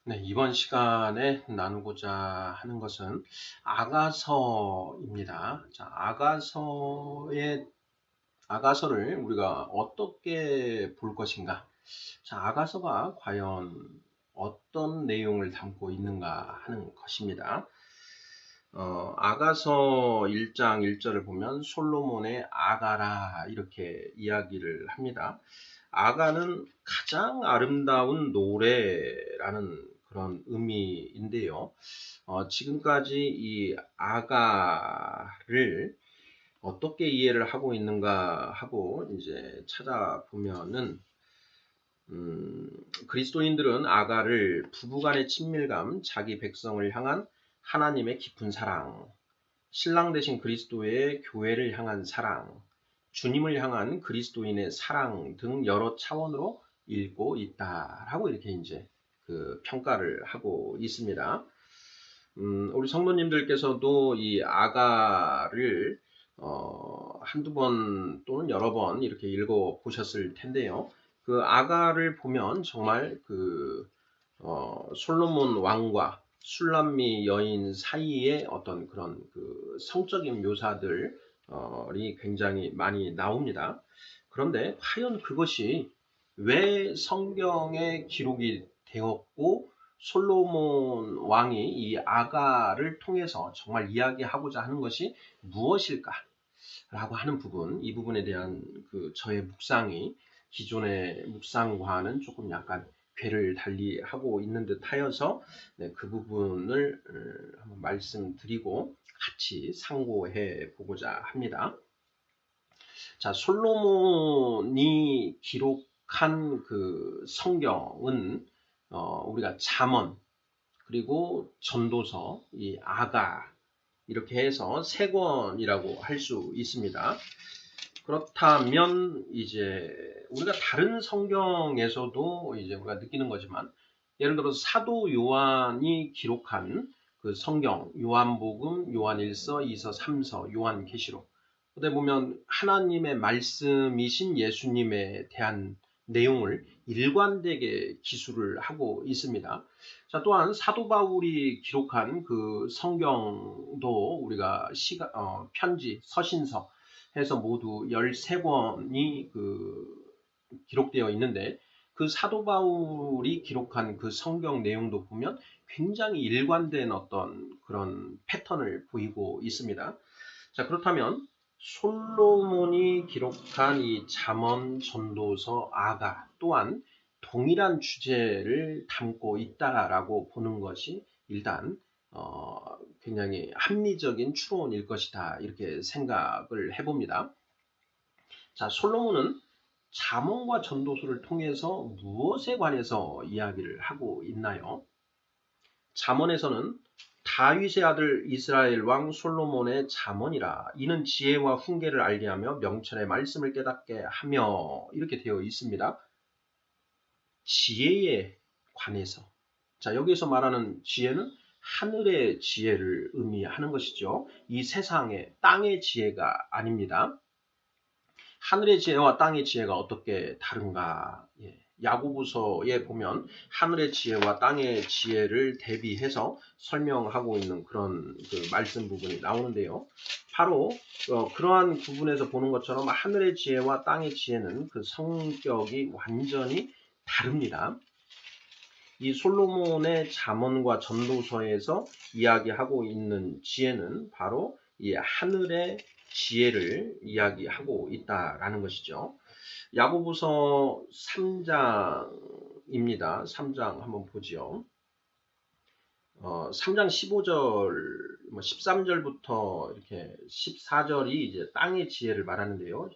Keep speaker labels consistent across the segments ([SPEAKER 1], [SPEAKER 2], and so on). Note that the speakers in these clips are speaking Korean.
[SPEAKER 1] 네, 이번 시간에 나누고자 하는 것은 아가서입니다. 자, 아가서를 우리가 어떻게 볼 것인가? 자, 아가서가 과연 어떤 내용을 담고 있는가 하는 것입니다. 아가서 1장 1절을 보면 솔로몬의 아가라 이렇게 이야기를 합니다. 아가는 가장 아름다운 노래라는 그런 의미인데요. 지금까지 이 아가를 어떻게 이해를 하고 있는가 하고 이제 찾아보면은 그리스도인들은 아가를 부부간의 친밀감, 자기 백성을 향한 하나님의 깊은 사랑, 신랑 되신 그리스도의 교회를 향한 사랑, 주님을 향한 그리스도인의 사랑 등 여러 차원으로 읽고 있다라고 이렇게 이제 그 평가를 하고 있습니다. 우리 성도님들께서도 이 아가를 한두 번 또는 여러 번 이렇게 읽어 보셨을 텐데요. 그 아가를 보면 정말 솔로몬 왕과 술람미 여인 사이의 어떤 그런 그 성적인 묘사들이 굉장히 많이 나옵니다. 그런데 과연 그것이 왜 성경에 기록이 되었고 솔로몬 왕이 이 아가를 통해서 정말 이야기하고자 하는 것이 무엇일까라고 하는 부분, 이 부분에 대한 그 저의 묵상이 기존의 묵상과는 조금 약간 궤를 달리하고 있는 듯 하여서 네, 그 부분을 한번 말씀드리고 같이 상고해 보고자 합니다. 자, 솔로몬이 기록한 그 성경은 우리가 잠언 그리고 전도서, 이 아가 이렇게 해서 세 권이라고 할 수 있습니다. 그렇다면 이제 우리가 다른 성경에서도 이제 우리가 느끼는 거지만 예를 들어서 사도 요한이 기록한 그 성경 요한복음, 요한일서, 이서, 삼서, 요한계시록 어떻게 보면 하나님의 말씀이신 예수님에 대한 내용을 일관되게 기술을 하고 있습니다. 자, 또한 사도 바울이 기록한 그 성경도 우리가 편지, 서신서 해서 모두 13권이 기록되어 있는데 그 사도 바울이 기록한 그 성경 내용도 보면 굉장히 일관된 어떤 그런 패턴을 보이고 있습니다. 자, 그렇다면 솔로몬이 기록한 이 잠언, 전도서, 아가 또한 동일한 주제를 담고 있다라고 보는 것이 일단 굉장히 합리적인 추론일 것이다 이렇게 생각을 해봅니다. 자, 솔로몬은 잠언과 전도서를 통해서 무엇에 관해서 이야기를 하고 있나요? 잠언에서는 다윗의 아들 이스라엘 왕 솔로몬의 잠언이라 이는 지혜와 훈계를 알게 하며 명철의 말씀을 깨닫게 하며 이렇게 되어 있습니다. 지혜에 관해서 자, 여기서 말하는 지혜는 하늘의 지혜를 의미하는 것이죠. 이 세상의 땅의 지혜가 아닙니다. 하늘의 지혜와 땅의 지혜가 어떻게 다른가? 야고보서에 보면 하늘의 지혜와 땅의 지혜를 대비해서 설명하고 있는 그런 그 말씀 부분이 나오는데요. 바로 그러한 부분에서 보는 것처럼 하늘의 지혜와 땅의 지혜는 그 성격이 완전히 다릅니다. 이 솔로몬의 잠언과 전도서에서 이야기하고 있는 지혜는 바로 이 하늘의 지혜를 이야기하고 있다라는 것이죠. 야고보서 3장입니다. 3장 한번 보지요. 3장 15절, 13절부터 이렇게 14절이 이제 땅의 지혜를 말하는데요.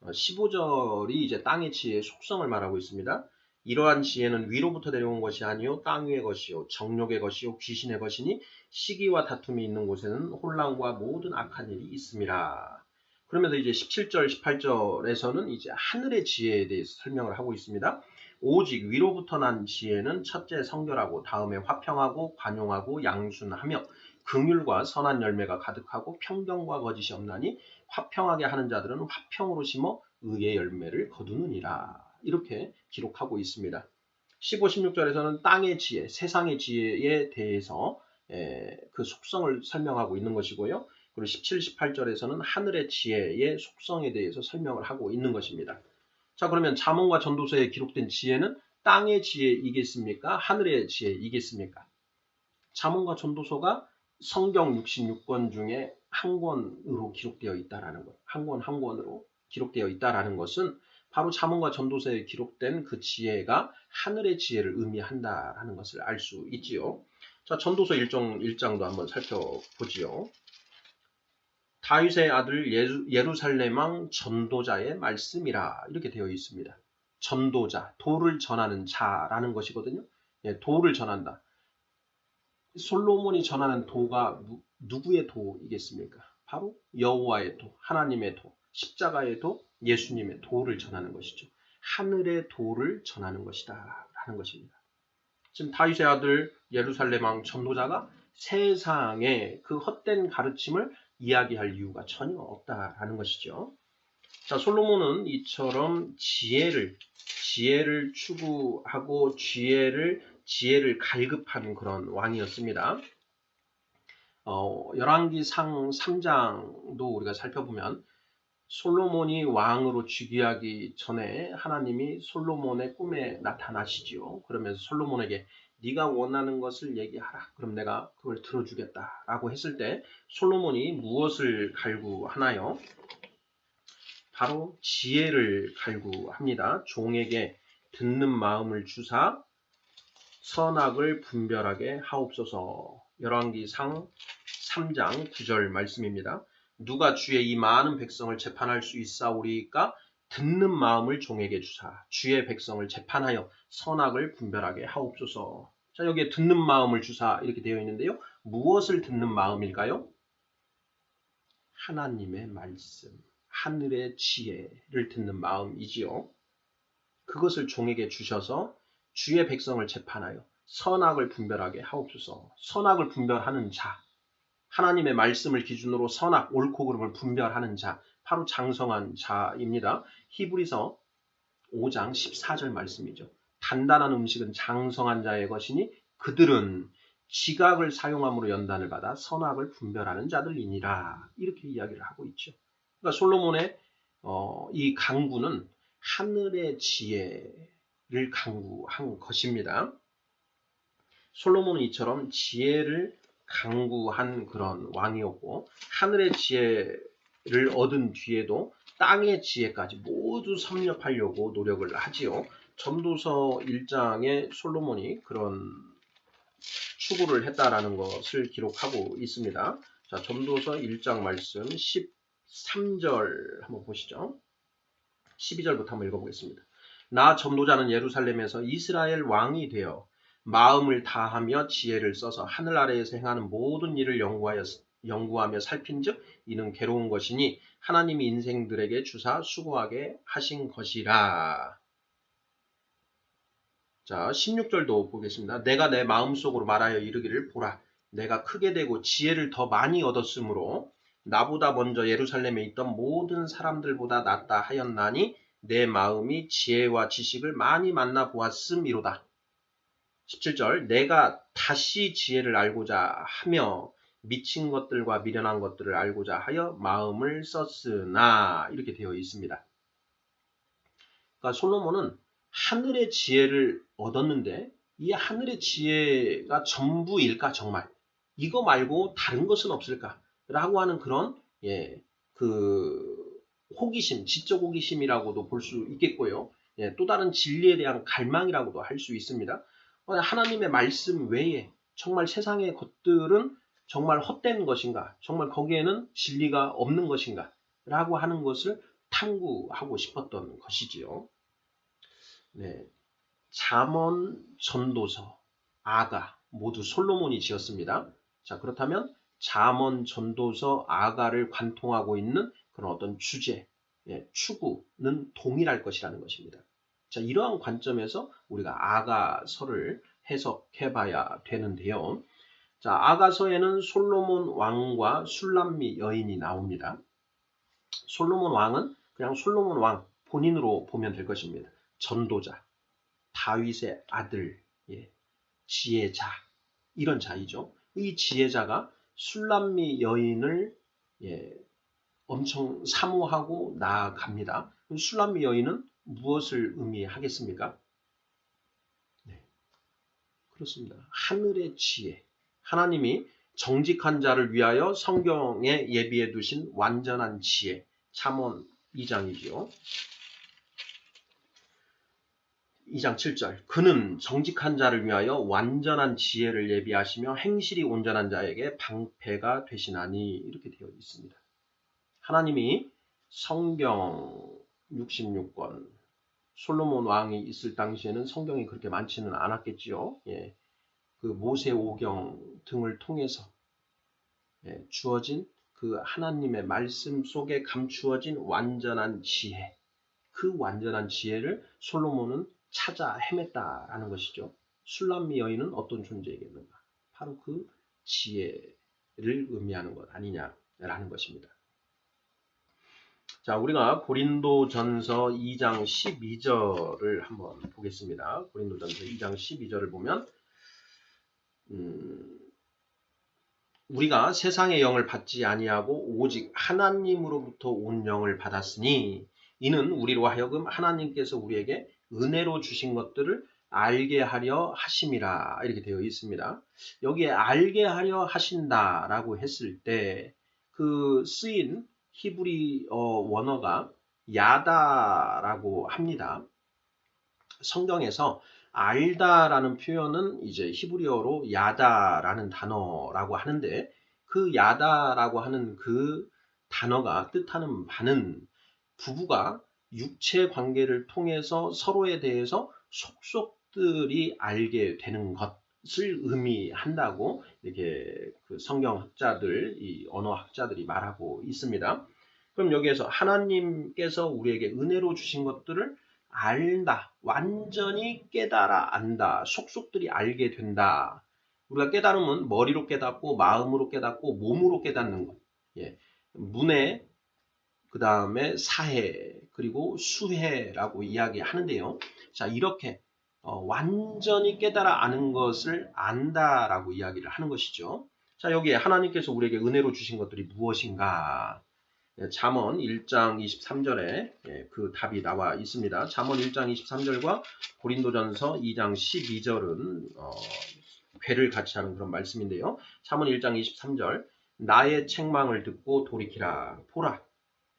[SPEAKER 1] 15절이 이제 땅의 지혜의 속성을 말하고 있습니다. 이러한 지혜는 위로부터 내려온 것이 아니요 땅 위의 것이요 정욕의 것이요 귀신의 것이니 시기와 다툼이 있는 곳에는 혼란과 모든 악한 일이 있음이라. 그러면서 이제 17절, 18절에서는 이제 하늘의 지혜에 대해서 설명을 하고 있습니다. 오직 위로부터 난 지혜는 첫째 성결하고 다음에 화평하고 관용하고 양순하며 긍휼과 선한 열매가 가득하고 평경과 거짓이 없나니 화평하게 하는 자들은 화평으로 심어 의의 열매를 거두느니라. 이렇게 기록하고 있습니다. 15, 16절에서는 땅의 지혜, 세상의 지혜에 대해서 그 속성을 설명하고 있는 것이고요. 그리고 17, 18절에서는 하늘의 지혜의 속성에 대해서 설명을 하고 있는 것입니다. 자, 그러면 잠언과 전도서에 기록된 지혜는 땅의 지혜이겠습니까? 하늘의 지혜이겠습니까? 잠언과 전도서가 성경 66권 중에 한 권으로 기록되어 있다라는 것, 한 권으로 기록되어 있다라는 것은 바로 잠언과 전도서에 기록된 그 지혜가 하늘의 지혜를 의미한다라는 것을 알 수 있지요. 자, 전도서 1장도 한번 살펴보지요. 다윗의 아들 예루살렘 왕 전도자의 말씀이라 이렇게 되어 있습니다. 전도자, 도를 전하는 자라는 것이거든요. 예, 도를 전한다. 솔로몬이 전하는 도가 누구의 도이겠습니까? 바로 여호와의 도, 하나님의 도, 십자가의 도, 예수님의 도를 전하는 것이죠. 하늘의 도를 전하는 것이다 라는 것입니다. 지금 다윗의 아들 예루살렘 왕 전도자가 세상의 그 헛된 가르침을 이야기할 이유가 전혀 없다라는 것이죠. 자, 솔로몬은 이처럼 지혜를 추구하고 지혜를 갈급한 그런 왕이었습니다. 열왕기상 3장도 우리가 살펴보면 솔로몬이 왕으로 즉위하기 전에 하나님이 솔로몬의 꿈에 나타나시지요. 그러면서 솔로몬에게 네가 원하는 것을 얘기하라. 그럼 내가 그걸 들어주겠다라고 했을 때 솔로몬이 무엇을 갈구하나요? 바로 지혜를 갈구합니다. 종에게 듣는 마음을 주사 선악을 분별하게 하옵소서. 열왕기상 3장 9절 말씀입니다. 누가 주의 이 많은 백성을 재판할 수 있사오리까? 듣는 마음을 종에게 주사 주의 백성을 재판하여 선악을 분별하게 하옵소서. 자, 여기에 듣는 마음을 주사 이렇게 되어 있는데요. 무엇을 듣는 마음일까요? 하나님의 말씀, 하늘의 지혜를 듣는 마음이지요. 그것을 종에게 주셔서 주의 백성을 재판하여 선악을 분별하게 하옵소서. 선악을 분별하는 자, 하나님의 말씀을 기준으로 선악, 옳고 그름을 분별하는 자, 바로 장성한 자입니다. 히브리서 5장 14절 말씀이죠. 단단한 음식은 장성한 자의 것이니 그들은 지각을 사용함으로 연단을 받아 선악을 분별하는 자들이니라. 이렇게 이야기를 하고 있죠. 그러니까 솔로몬의 이 강구는 하늘의 지혜를 강구한 것입니다. 솔로몬은 이처럼 지혜를 강구한 그런 왕이었고 하늘의 지혜를 얻은 뒤에도 땅의 지혜까지 모두 섭렵하려고 노력을 하지요. 전도서 1장에 솔로몬이 그런 추구를 했다라는 것을 기록하고 있습니다. 자, 전도서 1장 말씀 13절 한번 보시죠. 12절부터 한번 읽어보겠습니다. 나 전도자는 예루살렘에서 이스라엘 왕이 되어 마음을 다하며 지혜를 써서 하늘 아래에서 행하는 모든 일을 연구하며 살핀즉 이는 괴로운 것이니 하나님이 인생들에게 주사 수고하게 하신 것이라. 자, 16절도 보겠습니다. 내가 내 마음속으로 말하여 이르기를 보라. 내가 크게 되고 지혜를 더 많이 얻었으므로 나보다 먼저 예루살렘에 있던 모든 사람들보다 낫다 하였나니 내 마음이 지혜와 지식을 많이 만나 보았음이로다. 17절 내가 다시 지혜를 알고자 하며 미친 것들과 미련한 것들을 알고자 하여 마음을 썼으나 이렇게 되어 있습니다. 그러니까 솔로몬은 하늘의 지혜를 얻었는데 이 하늘의 지혜가 전부일까 정말 이거 말고 다른 것은 없을까 라고 하는 그런 그 호기심, 지적 호기심이라고도 볼 수 있겠고요. 또 다른 진리에 대한 갈망이라고도 할 수 있습니다. 하나님의 말씀 외에 정말 세상의 것들은 정말 헛된 것인가? 정말 거기에는 진리가 없는 것인가? 라고 하는 것을 탐구하고 싶었던 것이지요. 네, 잠언, 전도서, 아가 모두 솔로몬이 지었습니다. 자, 그렇다면 잠언, 전도서, 아가를 관통하고 있는 그런 어떤 주제, 추구는 동일할 것이라는 것입니다. 자, 이러한 관점에서 우리가 아가서를 해석해 봐야 되는데요. 자, 아가서에는 솔로몬 왕과 술람미 여인이 나옵니다. 솔로몬 왕은 그냥 솔로몬 왕 본인으로 보면 될 것입니다. 전도자. 다윗의 아들, 지혜자, 이런 자이죠. 이 지혜자가 술람미 여인을 엄청 사모하고 나아갑니다. 술람미 여인은 무엇을 의미하겠습니까? 네, 그렇습니다. 하늘의 지혜. 하나님이 정직한 자를 위하여 성경에 예비해 두신 완전한 지혜. 잠언 2장이지요. 2장 7절. 그는 정직한 자를 위하여 완전한 지혜를 예비하시며 행실이 온전한 자에게 방패가 되시나니, 이렇게 되어 있습니다. 하나님이 성경 66권, 솔로몬 왕이 있을 당시에는 성경이 그렇게 많지는 않았겠지요. 그 모세오경 등을 통해서 주어진 그 하나님의 말씀 속에 감추어진 완전한 지혜, 그 완전한 지혜를 솔로몬은 찾아 헤맸다라는 것이죠. 술람미 여인은 어떤 존재이겠는가? 바로 그 지혜를 의미하는 것 아니냐라는 것입니다. 자, 우리가 고린도전서 2장 12절을 한번 보겠습니다. 고린도전서 2장 12절을 보면 우리가 세상의 영을 받지 아니하고 오직 하나님으로부터 온 영을 받았으니 이는 우리로 하여금 하나님께서 우리에게 은혜로 주신 것들을 알게 하려 하심이라, 이렇게 되어 있습니다. 여기에 알게 하려 하신다라고 했을 때 그 쓰인 히브리어 원어가 야다라고 합니다. 성경에서 알다라는 표현은 이제 히브리어로 야다라는 단어라고 하는데, 그 야다라고 하는 그 단어가 뜻하는 바는 부부가 육체 관계를 통해서 서로에 대해서 속속들이 알게 되는 것을 의미한다고 이렇게 그 성경학자들, 이 언어학자들이 말하고 있습니다. 그럼 여기에서 하나님께서 우리에게 은혜로 주신 것들을 알다, 완전히 깨달아 안다, 속속들이 알게 된다. 우리가 깨달으면 머리로 깨닫고 마음으로 깨닫고 몸으로 깨닫는 것. 문해, 그 다음에 사해, 그리고 수해라고 이야기하는데요. 자, 이렇게 완전히 깨달아 아는 것을 안다라고 이야기를 하는 것이죠. 자, 여기에 하나님께서 우리에게 은혜로 주신 것들이 무엇인가? 잠언 1장 23절에 그 답이 나와 있습니다. 잠언 1장 23절과 고린도전서 2장 12절은 괴를 같이 하는 그런 말씀인데요. 잠언 1장 23절, 나의 책망을 듣고 돌이키라. 보라,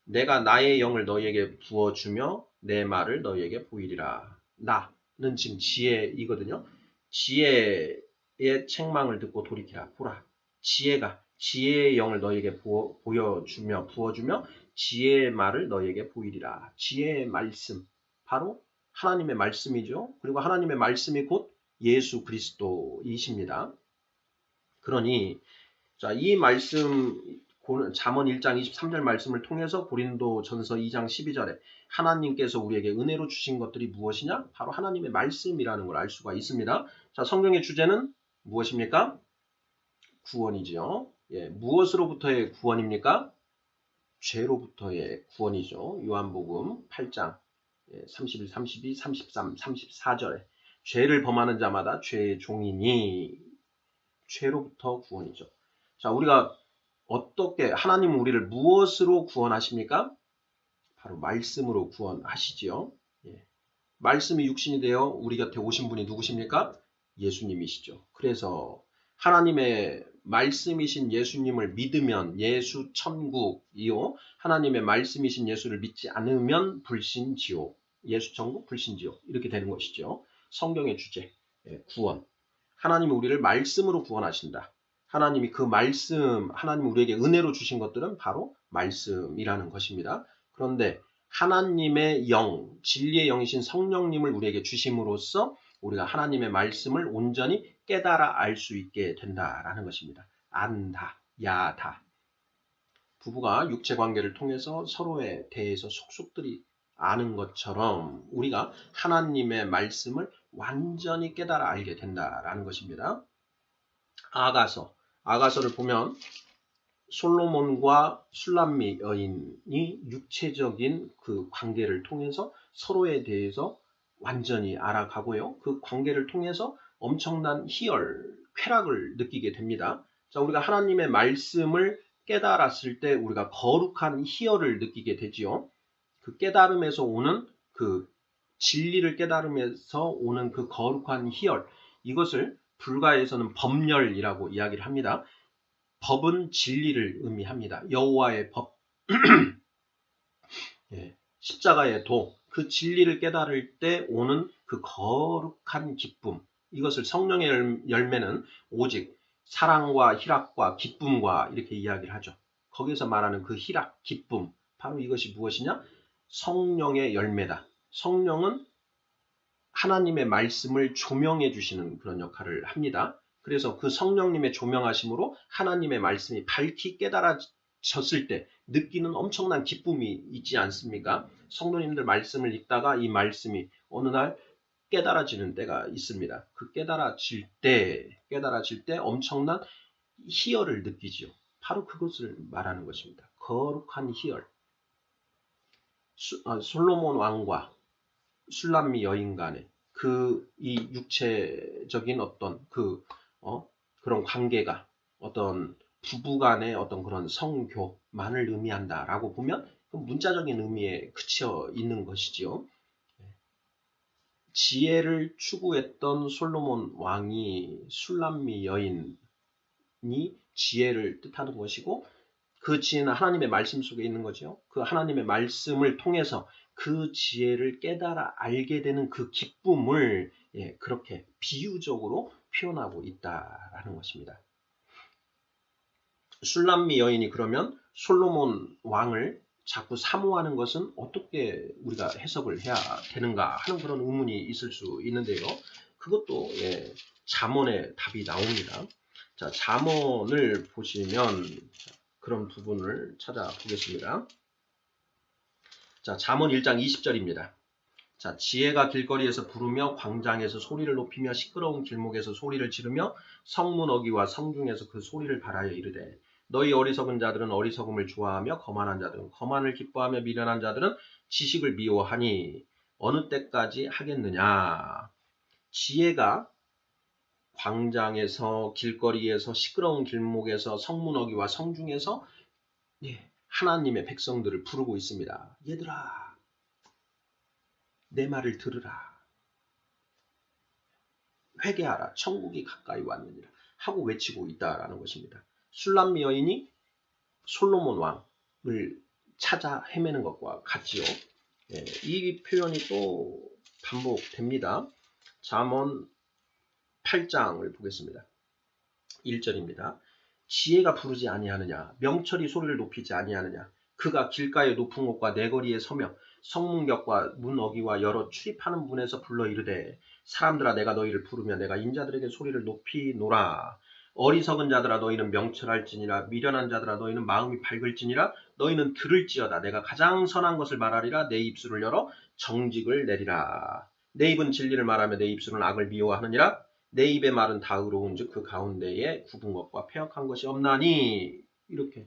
[SPEAKER 1] 내가 나의 영을 너희에게 부어주며 내 말을 너희에게 보이리라. 나는 지금 지혜이거든요. 지혜의 책망을 듣고 돌이키라. 보라, 지혜의 영을 너희에게 보여주며 부어주며 지혜의 말을 너희에게 보이리라. 지혜의 말씀, 바로 하나님의 말씀이죠. 그리고 하나님의 말씀이 곧 예수 그리스도이십니다. 그러니 자, 이 말씀, 잠언 1장 23절 말씀을 통해서 고린도전서 2장 12절에 하나님께서 우리에게 은혜로 주신 것들이 무엇이냐? 바로 하나님의 말씀이라는 걸 알 수가 있습니다. 자, 성경의 주제는 무엇입니까? 구원이죠. 무엇으로부터의 구원입니까? 죄로부터의 구원이죠. 요한복음 8장 31, 32, 33, 34절에 죄를 범하는 자마다 죄의 종이니, 죄로부터 구원이죠. 자, 우리가 어떻게, 하나님은 우리를 무엇으로 구원하십니까? 바로 말씀으로 구원하시지요. 말씀이 육신이 되어 우리 곁에 오신 분이 누구십니까? 예수님이시죠. 그래서 하나님의 말씀이신 예수님을 믿으면 예수 천국이요, 하나님의 말씀이신 예수를 믿지 않으면 불신지옥, 예수 천국 불신지옥, 이렇게 되는 것이죠. 성경의 주제, 구원. 하나님이 우리를 말씀으로 구원하신다. 하나님이 그 말씀, 하나님 우리에게 은혜로 주신 것들은 바로 말씀이라는 것입니다. 그런데 하나님의 영, 진리의 영이신 성령님을 우리에게 주심으로써 우리가 하나님의 말씀을 온전히 깨달아 알 수 있게 된다라는 것입니다. 안다, 야다. 부부가 육체 관계를 통해서 서로에 대해서 속속들이 아는 것처럼 우리가 하나님의 말씀을 완전히 깨달아 알게 된다라는 것입니다. 아가서를 보면 솔로몬과 술람미 여인이 육체적인 그 관계를 통해서 서로에 대해서 완전히 알아가고요. 그 관계를 통해서 엄청난 희열, 쾌락을 느끼게 됩니다. 자, 우리가 하나님의 말씀을 깨달았을 때 우리가 거룩한 희열을 느끼게 되지요. 그 깨달음에서 오는 그 진리를 깨달음에서 오는 그 거룩한 희열, 이것을 불가에서는 법열이라고 이야기를 합니다. 법은 진리를 의미합니다. 여호와의 법, 예, 십자가의 도, 그 진리를 깨달을 때 오는 그 거룩한 기쁨, 이것을 성령의 열매는 오직 사랑과 희락과 기쁨과 이렇게 이야기를 하죠. 거기서 말하는 그 희락, 기쁨, 바로 이것이 무엇이냐? 성령의 열매다. 성령은 하나님의 말씀을 조명해 주시는 그런 역할을 합니다. 그래서 그 성령님의 조명하심으로 하나님의 말씀이 밝히 깨달아졌을 때 느끼는 엄청난 기쁨이 있지 않습니까? 성도님들 말씀을 읽다가 이 말씀이 어느 날 깨달아지는 때가 있습니다. 그 깨달아질 때 엄청난 희열을 느끼죠. 바로 그것을 말하는 것입니다. 거룩한 희열. 솔로몬 왕과 술람미 여인 간의 이 육체적인 어떤 그런 관계가 어떤 부부 간의 어떤 그런 성교만을 의미한다라고 보면 그 문자적인 의미에 그쳐 있는 것이지요. 지혜를 추구했던 솔로몬 왕이 술람미 여인이 지혜를 뜻하는 것이고, 그 지혜는 하나님의 말씀 속에 있는 거죠. 그 하나님의 말씀을 통해서 그 지혜를 깨달아 알게 되는 그 기쁨을 그렇게 비유적으로 표현하고 있다라는 것입니다. 술람미 여인이 그러면 솔로몬 왕을 자꾸 사모하는 것은 어떻게 우리가 해석을 해야 되는가 하는 그런 의문이 있을 수 있는데요. 그것도 잠언의 답이 나옵니다. 자, 잠언을 보시면 그런 부분을 찾아보겠습니다. 자, 잠언 1장 20절입니다. 자, 지혜가 길거리에서 부르며 광장에서 소리를 높이며 시끄러운 길목에서 소리를 지르며 성문 어귀와 성중에서 그 소리를 발하여 이르되 너희 어리석은 자들은 어리석음을 좋아하며 거만한 자들은 거만을 기뻐하며 미련한 자들은 지식을 미워하니 어느 때까지 하겠느냐. 지혜가 광장에서 길거리에서 시끄러운 길목에서 성문 어귀와 성중에서 하나님의 백성들을 부르고 있습니다. 얘들아, 내 말을 들으라. 회개하라. 천국이 가까이 왔느니라. 하고 외치고 있다라는 것입니다. 술람미 여인이 솔로몬 왕을 찾아 헤매는 것과 같지요. 이 표현이 또 반복됩니다. 잠언 8장을 보겠습니다. 1절입니다. 지혜가 부르지 아니하느냐, 명철이 소리를 높이지 아니하느냐, 그가 길가의 높은 곳과 내거리에 서며 성문격과 문 어귀와 여러 출입하는 문에서 불러 이르되 사람들아 내가 너희를 부르며 내가 인자들에게 소리를 높이노라. 어리석은 자들아 너희는 명철할지니라. 미련한 자들아 너희는 마음이 밝을지니라. 너희는 들을지어다. 내가 가장 선한 것을 말하리라. 내 입술을 열어 정직을 내리라. 내 입은 진리를 말하며 내 입술은 악을 미워하느니라. 내 입의 말은 다 의로운즉 그 가운데에 굽은 것과 패역한 것이 없나니. 이렇게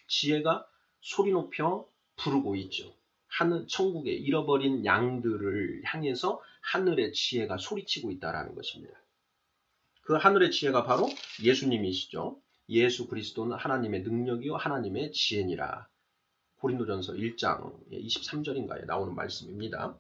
[SPEAKER 1] 지혜가 소리 높여 부르고 있죠. 하늘 천국에 잃어버린 양들을 향해서 하늘의 지혜가 소리치고 있다라는 것입니다. 그 하늘의 지혜가 바로 예수님이시죠. 예수 그리스도는 하나님의 능력이요 하나님의 지혜니라. 고린도전서 1장 23절인가에 나오는 말씀입니다.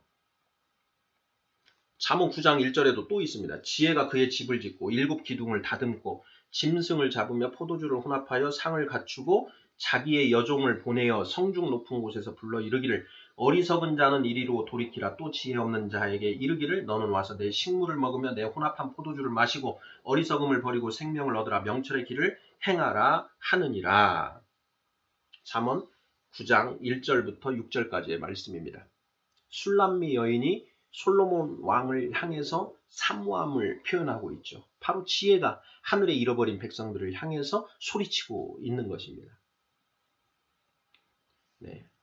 [SPEAKER 1] 잠언 9장 1절에도 또 있습니다. 지혜가 그의 집을 짓고 7 기둥을 다듬고 짐승을 잡으며 포도주를 혼합하여 상을 갖추고 자기의 여종을 보내어 성중 높은 곳에서 불러 이르기를 어리석은 자는 이리로 돌이키라. 또 지혜 없는 자에게 이르기를 너는 와서 내 식물을 먹으며 내 혼합한 포도주를 마시고 어리석음을 버리고 생명을 얻으라. 명철의 길을 행하라 하느니라. 잠언 9장 1절부터 6절까지의 말씀입니다. 술람미 여인이 솔로몬 왕을 향해서 사모함을 표현하고 있죠. 바로 지혜가 하늘에 잃어버린 백성들을 향해서 소리치고 있는 것입니다.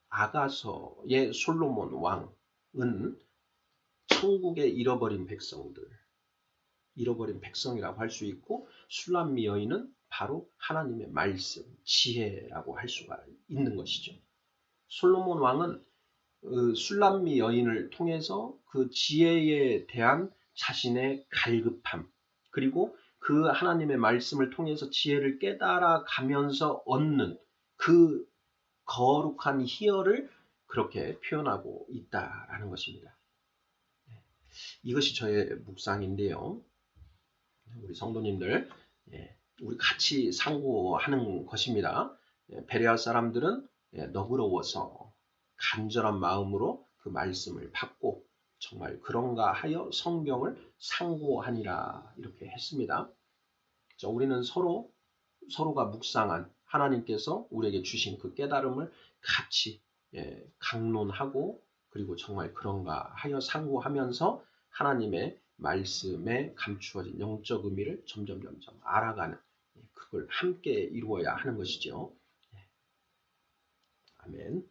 [SPEAKER 1] 아가서의 솔로몬 왕은 천국에 잃어버린 백성이라고 할 수 있고, 술람미 여인은 바로 하나님의 말씀, 지혜라고 할 수가 있는 것이죠. 솔로몬 왕은 술람미 여인을 통해서 그 지혜에 대한 자신의 갈급함, 그리고 그 하나님의 말씀을 통해서 지혜를 깨달아 가면서 얻는 그 거룩한 희열을 그렇게 표현하고 있다라는 것입니다. 이것이 저의 묵상인데요. 우리 성도님들, 우리 같이 상고하는 것입니다. 베레아 사람들은 너그러워서 간절한 마음으로 그 말씀을 받고 정말 그런가 하여 성경을 상고하니라 이렇게 했습니다. 자, 우리는 서로가 묵상한 하나님께서 우리에게 주신 그 깨달음을 같이 강론하고 그리고 정말 그런가 하여 상고하면서 하나님의 말씀에 감추어진 영적 의미를 점점 알아가는 그걸 함께 이루어야 하는 것이죠. 아멘.